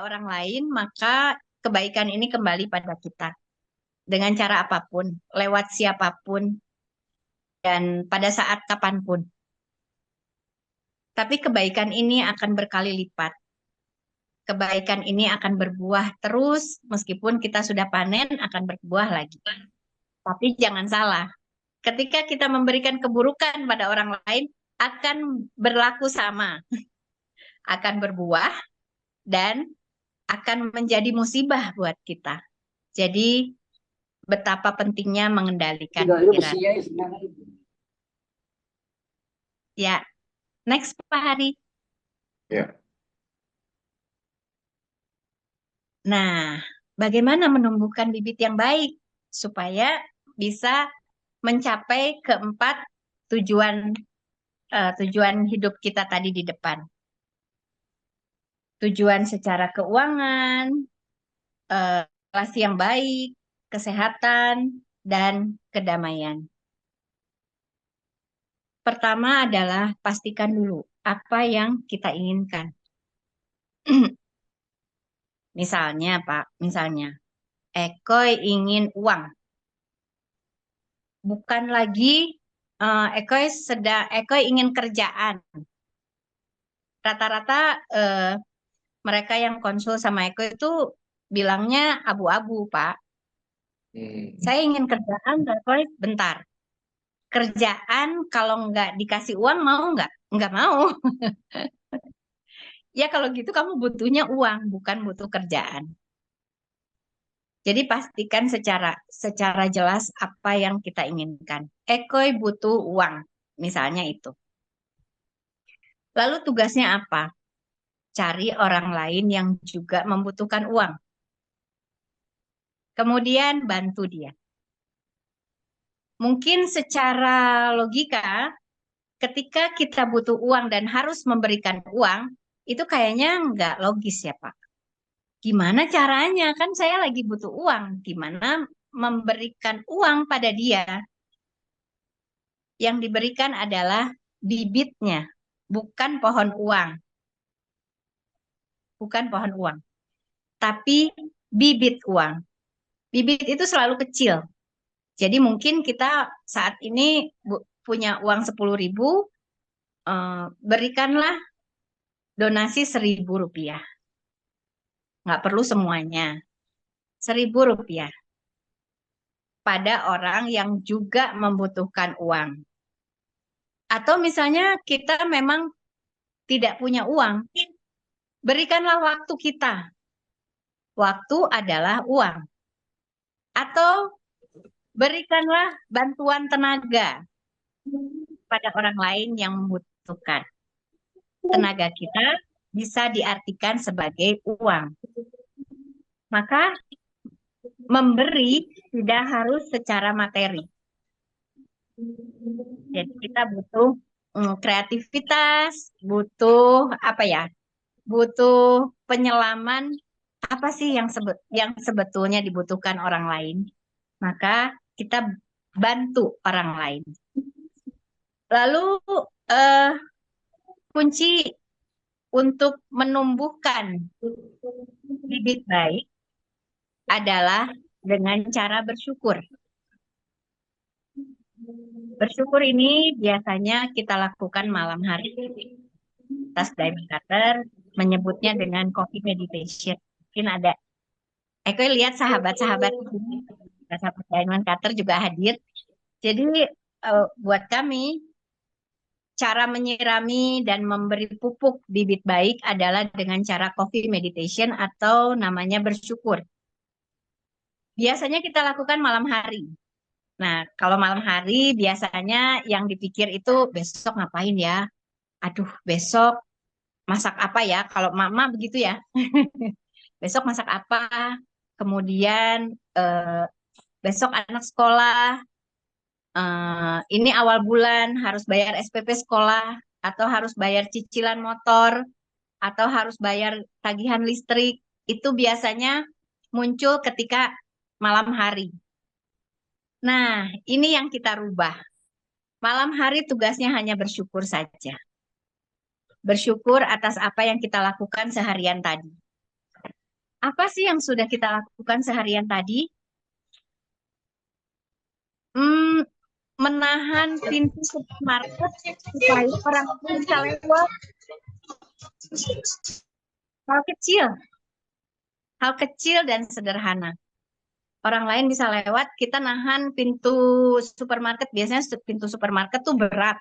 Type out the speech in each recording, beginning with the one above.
orang lain, maka kebaikan ini kembali pada kita. Dengan cara apapun, lewat siapapun, dan pada saat kapanpun. Tapi kebaikan ini akan berkali lipat. Kebaikan ini akan berbuah terus, meskipun kita sudah panen, akan berbuah lagi. Tapi jangan salah, ketika kita memberikan keburukan pada orang lain, akan berlaku sama. Akan berbuah, dan akan menjadi musibah buat kita. Jadi, betapa pentingnya mengendalikan pikiran. Ya, next Pak Hari. Ya. Nah, bagaimana menumbuhkan bibit yang baik supaya bisa mencapai keempat tujuan hidup kita tadi di depan. Tujuan secara keuangan, relasi yang baik, kesehatan, dan kedamaian. Pertama adalah pastikan dulu apa yang kita inginkan. Misalnya, Pak, Eko ingin uang. Bukan lagi Eko ingin kerjaan. Rata-rata mereka yang konsul sama Eko itu bilangnya abu-abu, Pak. Saya ingin kerjaan, tapi bentar. Kerjaan kalau nggak dikasih uang mau nggak? Nggak mau. Ya kalau gitu kamu butuhnya uang, bukan butuh kerjaan. Jadi pastikan secara jelas apa yang kita inginkan. Ekoi butuh uang, misalnya itu. Lalu tugasnya apa? Cari orang lain yang juga membutuhkan uang. Kemudian bantu dia. Mungkin secara logika, ketika kita butuh uang dan harus memberikan uang, itu kayaknya nggak logis ya Pak. Gimana caranya? Kan saya lagi butuh uang. Gimana memberikan uang pada dia? Yang diberikan adalah bibitnya, bukan pohon uang. Bukan pohon uang, tapi bibit uang. Bibit itu selalu kecil. Jadi mungkin kita saat ini punya uang 10.000, berikanlah donasi 1.000 rupiah. Nggak perlu semuanya. 1.000 rupiah. Pada orang yang juga membutuhkan uang. Atau misalnya kita memang tidak punya uang. Berikanlah waktu kita. Waktu adalah uang. Atau berikanlah bantuan tenaga pada orang lain yang membutuhkan. Tenaga kita bisa diartikan sebagai uang. Maka memberi tidak harus secara materi. Jadi kita butuh kreativitas, butuh apa ya? Butuh penyelaman apa sih yang sebetulnya dibutuhkan orang lain. Maka kita bantu orang lain. Lalu kunci untuk menumbuhkan bibit baik adalah dengan cara bersyukur. Bersyukur ini biasanya kita lakukan malam hari. Tas Diamond Cutter menyebutnya dengan coffee meditation. Mungkin ada. Eko lihat sahabat-sahabat Diamond Cutter juga hadir. Jadi buat kami cara menyirami dan memberi pupuk bibit baik adalah dengan cara coffee meditation atau namanya bersyukur. Biasanya kita lakukan malam hari. Nah, kalau malam hari biasanya yang dipikir itu besok ngapain ya? Aduh, besok masak apa ya? Kalau mama begitu ya. Besok masak apa? Kemudian besok anak sekolah. Ini awal bulan harus bayar SPP sekolah atau harus bayar cicilan motor atau harus bayar tagihan listrik. Itu biasanya muncul ketika malam hari. Nah, ini yang kita rubah. Malam hari tugasnya hanya bersyukur saja. Bersyukur atas apa yang kita lakukan seharian tadi. Apa sih yang sudah kita lakukan seharian tadi? Hmm, menahan pintu supermarket supaya orang lain bisa lewat. Hal kecil dan sederhana. Orang lain bisa lewat, kita nahan pintu supermarket. Biasanya pintu supermarket tuh berat.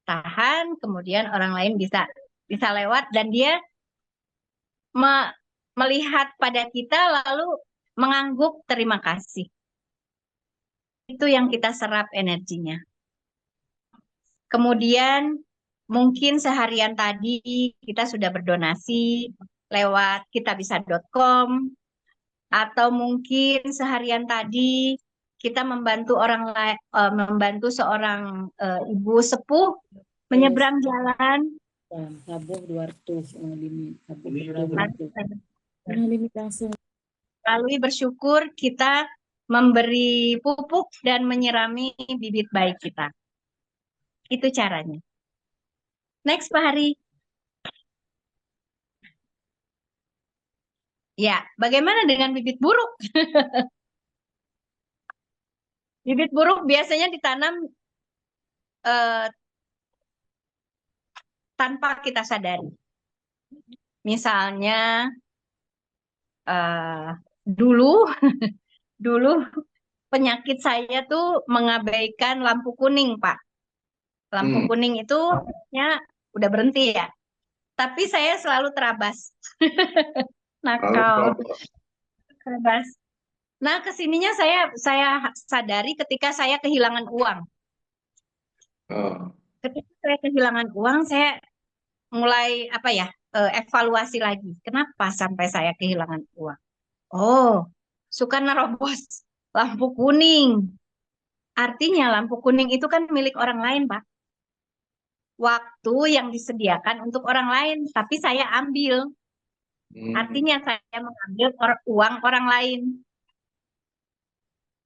Tahan, kemudian orang lain bisa bisa lewat dan dia melihat pada kita lalu mengangguk terima kasih. Itu yang kita serap energinya. Kemudian mungkin seharian tadi kita sudah berdonasi lewat kitabisa.com, atau mungkin seharian tadi kita membantu membantu seorang ibu sepuh menyeberang jalan. Habuh 200 limit. Habuh 200. Limit langsung. Lalu bersyukur kita memberi pupuk dan menyirami bibit baik kita. Itu caranya. Next, Pak Hari. Ya, bagaimana dengan bibit buruk? Bibit buruk biasanya ditanam tanpa kita sadari. Misalnya, dulu penyakit saya tuh mengabaikan lampu kuning, Pak. Lampu kuning itu ya udah berhenti ya. Tapi saya selalu terabas. Nakal. Terabas. Nah, kesininya saya sadari ketika saya kehilangan uang. Ketika saya kehilangan uang, saya mulai evaluasi lagi. Kenapa sampai saya kehilangan uang? Oh, suka nerobos lampu kuning. Artinya lampu kuning itu kan milik orang lain, Pak. Waktu yang disediakan untuk orang lain, tapi saya ambil. Artinya saya mengambil uang orang lain.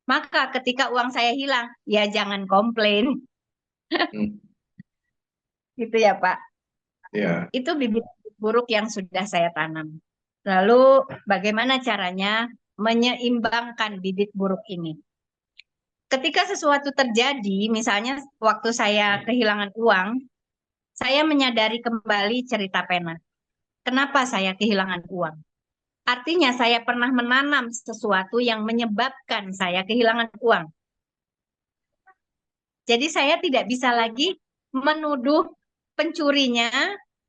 Maka ketika uang saya hilang, ya jangan komplain. Gitu ya, Pak. Ya. Itu bibit buruk yang sudah saya tanam. Lalu bagaimana caranya menyeimbangkan bibit buruk ini? Ketika sesuatu terjadi, misalnya waktu saya kehilangan uang, saya menyadari kembali cerita pena. Kenapa saya kehilangan uang? Artinya saya pernah menanam sesuatu yang menyebabkan saya kehilangan uang. Jadi saya tidak bisa lagi menuduh pencurinya,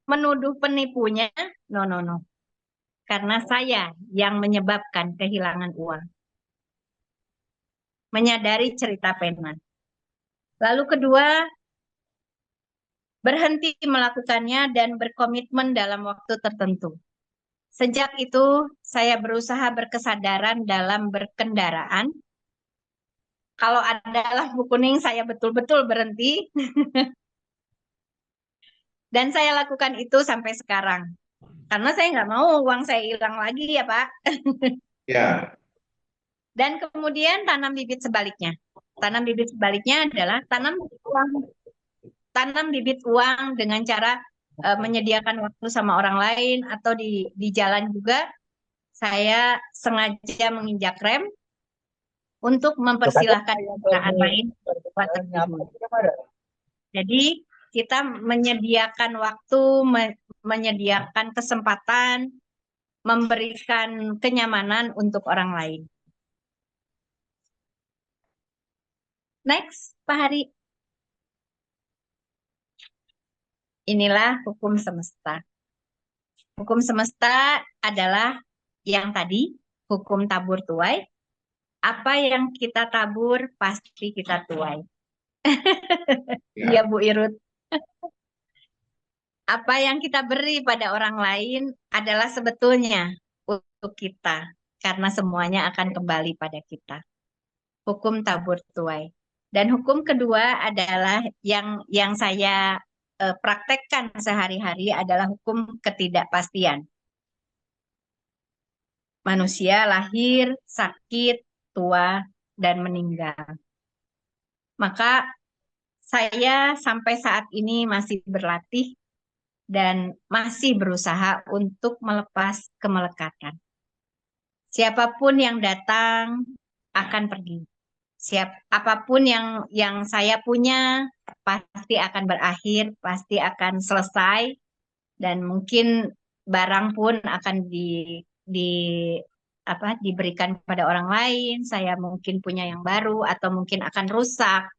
menuduh penipunya. No. Karena saya yang menyebabkan kehilangan uang. Menyadari cerita pena. Lalu kedua, berhenti melakukannya dan berkomitmen dalam waktu tertentu. Sejak itu, saya berusaha berkesadaran dalam berkendaraan. Kalau ada lampu kuning, saya betul-betul berhenti. Dan saya lakukan itu sampai sekarang. Karena saya nggak mau uang saya hilang lagi ya, Pak. Ya. Dan kemudian tanam bibit sebaliknya. Tanam bibit sebaliknya adalah tanam bibit uang dengan cara menyediakan waktu sama orang lain, atau di jalan juga saya sengaja menginjak rem untuk mempersilahkan kendaraan lain buat terhubung. Jadi kita menyediakan waktu, menyediakan kesempatan, memberikan kenyamanan untuk orang lain. Next, Pak Hari. Inilah hukum semesta. Hukum semesta adalah yang tadi, hukum tabur tuai. Apa yang kita tabur, pasti kita tuai. Iya, Bu Irut. Apa yang kita beri pada orang lain adalah sebetulnya untuk kita. Karena semuanya akan kembali pada kita. Hukum tabur tuai. Dan hukum kedua adalah yang saya praktekkan sehari-hari adalah hukum ketidakpastian. Manusia lahir, sakit, tua, dan meninggal. Maka saya sampai saat ini masih berlatih dan masih berusaha untuk melepas kemelekatan. Siapapun yang datang akan pergi. Apapun yang saya punya pasti akan berakhir, pasti akan selesai, dan mungkin barang pun akan di diberikan kepada orang lain. Saya mungkin punya yang baru atau mungkin akan rusak.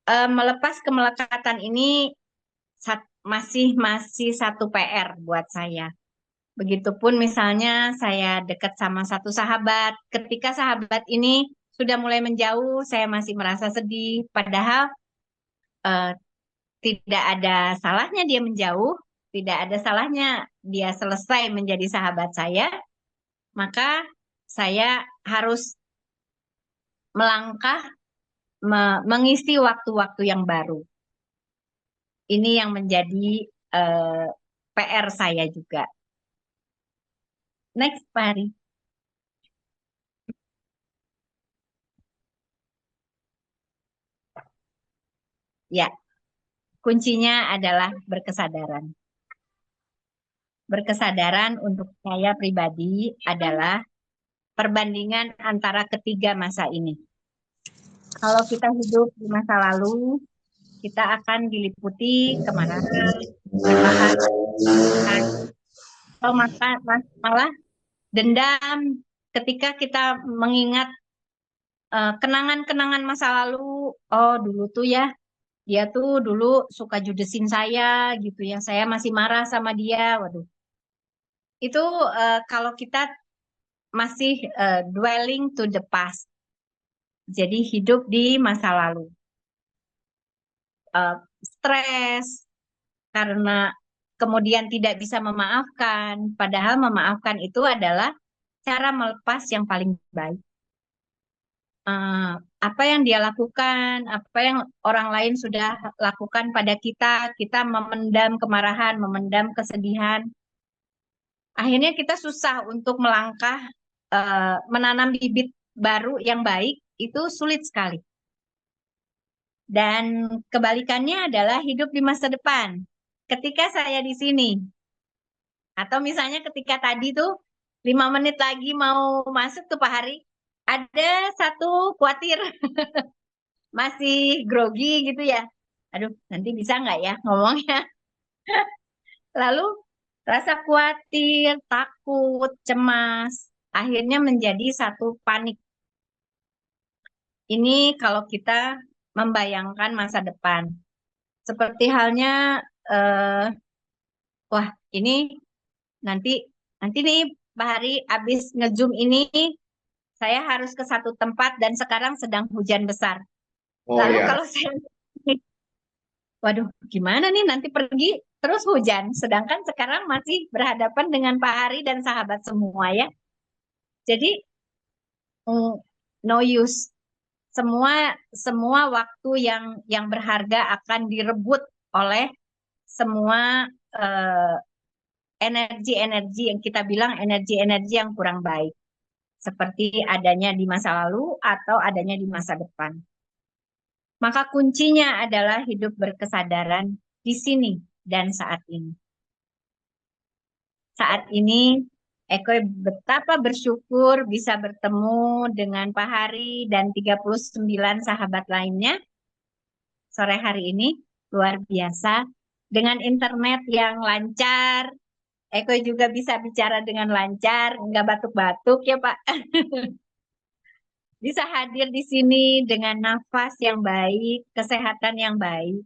Melepas kemelekatan ini masih satu PR buat saya. Begitupun misalnya saya dekat sama satu sahabat, ketika sahabat ini sudah mulai menjauh, saya masih merasa sedih. Padahal tidak ada salahnya dia menjauh, tidak ada salahnya dia selesai menjadi sahabat saya. Maka saya harus melangkah, mengisi waktu-waktu yang baru. Ini yang menjadi PR saya juga. Next, Pak Hari. Ya, kuncinya adalah berkesadaran. Berkesadaran untuk saya pribadi adalah perbandingan antara ketiga masa ini. Kalau kita hidup di masa lalu, kita akan diliputi kemarahan, atau malah dendam ketika kita mengingat kenangan-kenangan masa lalu. Oh, dulu tuh ya, dia tuh dulu suka judesin saya gitu ya. Saya masih marah sama dia. Waduh. Itu kalau kita masih dwelling to the past. Jadi hidup di masa lalu. Stres karena kemudian tidak bisa memaafkan. Padahal memaafkan itu adalah cara melepas yang paling baik. Apa yang dia lakukan, apa yang orang lain sudah lakukan pada kita memendam kemarahan, memendam kesedihan. Akhirnya kita susah untuk melangkah, menanam bibit baru yang baik, itu sulit sekali. Dan kebalikannya adalah hidup di masa depan. Ketika saya di sini, atau misalnya ketika tadi tuh 5 menit lagi mau masuk tuh Pak Hari, ada satu khawatir masih grogi gitu ya. Aduh, nanti bisa nggak ya ngomongnya? Lalu rasa khawatir, takut, cemas, akhirnya menjadi satu panik. Ini kalau kita membayangkan masa depan. Seperti halnya, wah ini nanti nih Pak Hari habis nge-zoom ini, saya harus ke satu tempat dan sekarang sedang hujan besar. Oh Lalu ya. kalau saya, waduh gimana nih nanti pergi terus hujan. Sedangkan sekarang masih berhadapan dengan Pak Hari dan sahabat semua ya. Jadi no use. Semua waktu yang berharga akan direbut oleh semua energi-energi yang kita bilang energi-energi yang kurang baik. Seperti adanya di masa lalu atau adanya di masa depan. Maka kuncinya adalah hidup berkesadaran di sini dan saat ini. Saat ini, Eko betapa bersyukur bisa bertemu dengan Pak Hari dan 39 sahabat lainnya sore hari ini. Luar biasa. Dengan internet yang lancar, Eko juga bisa bicara dengan lancar, nggak batuk-batuk ya Pak. Bisa hadir di sini dengan nafas yang baik, kesehatan yang baik,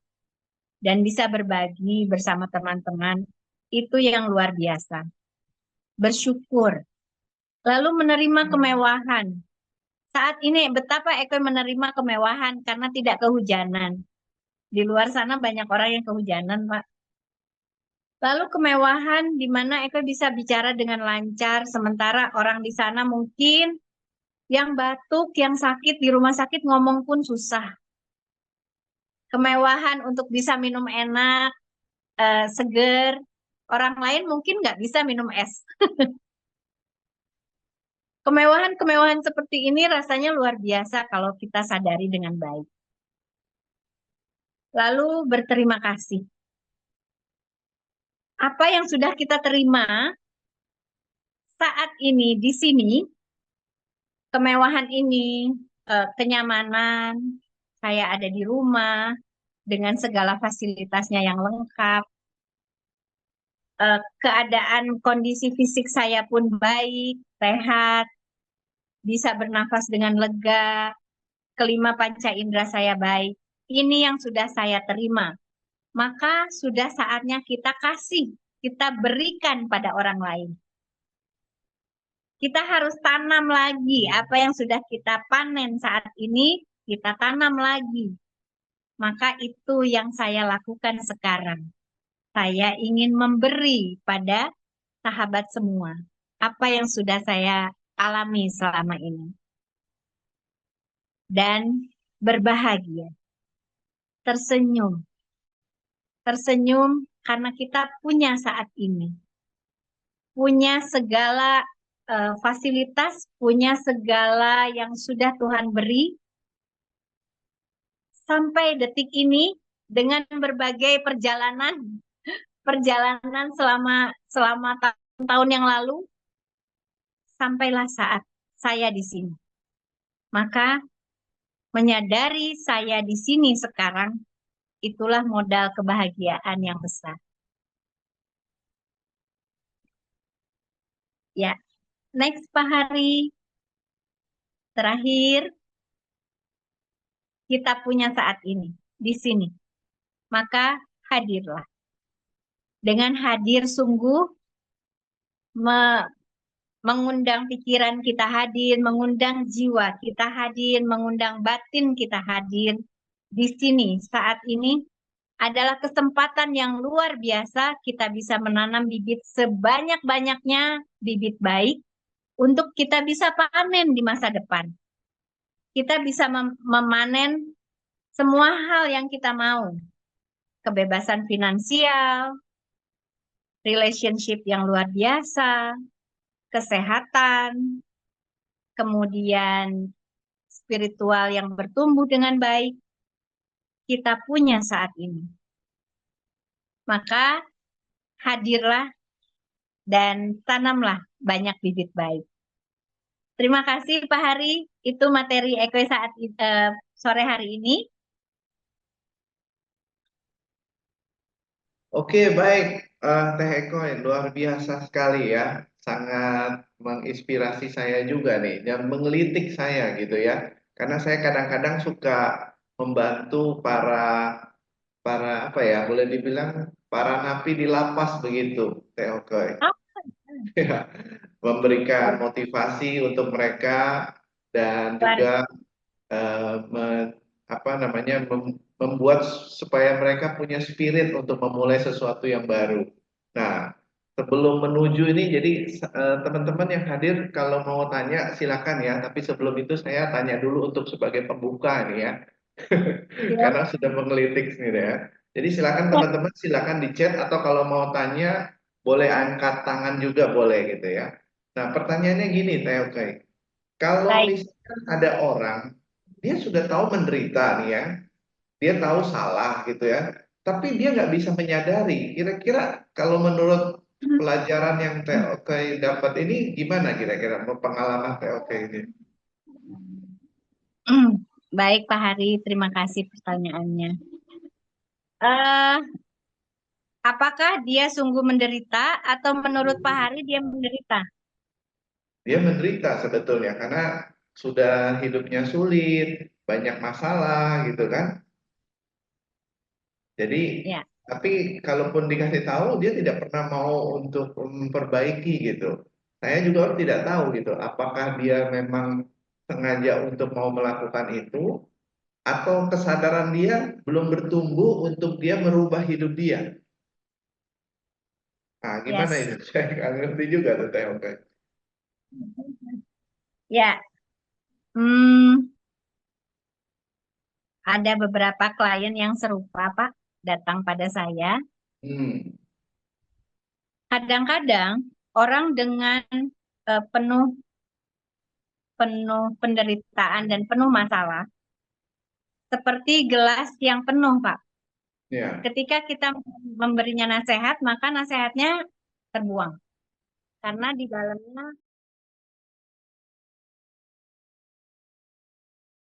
dan bisa berbagi bersama teman-teman. Itu yang luar biasa. Bersyukur. Lalu menerima kemewahan. Saat ini betapa Eko menerima kemewahan karena tidak kehujanan. Di luar sana banyak orang yang kehujanan, Pak. Lalu kemewahan di mana Eko bisa bicara dengan lancar, sementara orang di sana mungkin yang batuk, yang sakit di rumah sakit ngomong pun susah. Kemewahan untuk bisa minum enak, seger. Orang lain mungkin nggak bisa minum es. Kemewahan-kemewahan seperti ini rasanya luar biasa kalau kita sadari dengan baik. Lalu berterima kasih. Apa yang sudah kita terima saat ini di sini, kemewahan ini, kenyamanan, saya ada di rumah dengan segala fasilitasnya yang lengkap, keadaan kondisi fisik saya pun baik, sehat, bisa bernafas dengan lega, kelima panca indera saya baik. Ini yang sudah saya terima. Maka sudah saatnya kita kasih, kita berikan pada orang lain. Kita harus tanam lagi apa yang sudah kita panen saat ini, kita tanam lagi. Maka itu yang saya lakukan sekarang. Saya ingin memberi pada sahabat semua apa yang sudah saya alami selama ini. Dan berbahagia, tersenyum. Tersenyum karena kita punya saat ini. Punya segala fasilitas, punya segala yang sudah Tuhan beri. Sampai detik ini dengan berbagai perjalanan selama tahun-tahun yang lalu, sampailah saat saya di sini. Maka menyadari saya di sini sekarang, itulah modal kebahagiaan yang besar. Ya, next Pak Hari. Terakhir, kita punya saat ini di sini. Maka hadirlah. Dengan hadir sungguh mengundang pikiran kita hadir, mengundang jiwa kita hadir, mengundang batin kita hadir di sini saat ini adalah kesempatan yang luar biasa kita bisa menanam bibit sebanyak-banyaknya bibit baik untuk kita bisa panen di masa depan. Kita bisa memanen semua hal yang kita mau. Kebebasan finansial, relationship yang luar biasa, kesehatan, kemudian spiritual yang bertumbuh dengan baik, kita punya saat ini. Maka hadirlah dan tanamlah banyak bibit baik. Terima kasih Pak Hari, itu materi Ekwe saat sore hari ini. Oke, baik. Teh Eko, luar biasa sekali ya. Sangat menginspirasi saya juga nih dan menggelitik saya gitu ya. Karena saya kadang-kadang suka membantu para apa ya, boleh dibilang para napi di lapas begitu, Teh Eko. Ya, memberikan motivasi untuk mereka dan juga apa namanya membuat supaya mereka punya spirit untuk memulai sesuatu yang baru. Nah, sebelum menuju ini, jadi teman-teman yang hadir kalau mau tanya silakan ya. Tapi sebelum itu saya tanya dulu untuk sebagai pembuka nih ya, karena sudah menggelitik nih ya. Jadi silakan teman-teman, silakan di chat atau kalau mau tanya boleh angkat tangan juga boleh gitu ya. Nah, pertanyaannya gini, Teh Oke. Kalau Baik. misalkan ada orang, dia sudah tahu menderita nih ya, dia tahu salah gitu ya, tapi dia nggak bisa menyadari. Kira-kira kalau menurut pelajaran yang TOK dapat ini gimana kira-kira pengalaman TOK ini? Baik Pak Hari, terima kasih pertanyaannya. Apakah dia sungguh menderita atau menurut Pak Hari dia menderita? Dia menderita sebetulnya karena sudah hidupnya sulit, banyak masalah gitu kan. Jadi, Ya. tapi kalaupun dikasih tahu, dia tidak pernah mau untuk memperbaiki gitu. Saya juga tidak tahu gitu, apakah dia memang sengaja untuk mau melakukan itu, atau kesadaran dia belum bertumbuh untuk dia merubah hidup dia. Nah, gimana Yes. itu? Saya nggak ngerti juga tuh, Teh Oke. Ya. Ada beberapa klien yang serupa, Pak, datang pada saya. Kadang-kadang orang dengan penuh penderitaan dan penuh masalah, seperti gelas yang penuh, Pak. Ya. Ketika kita memberinya nasihat, maka nasihatnya terbuang. karena di dalamnya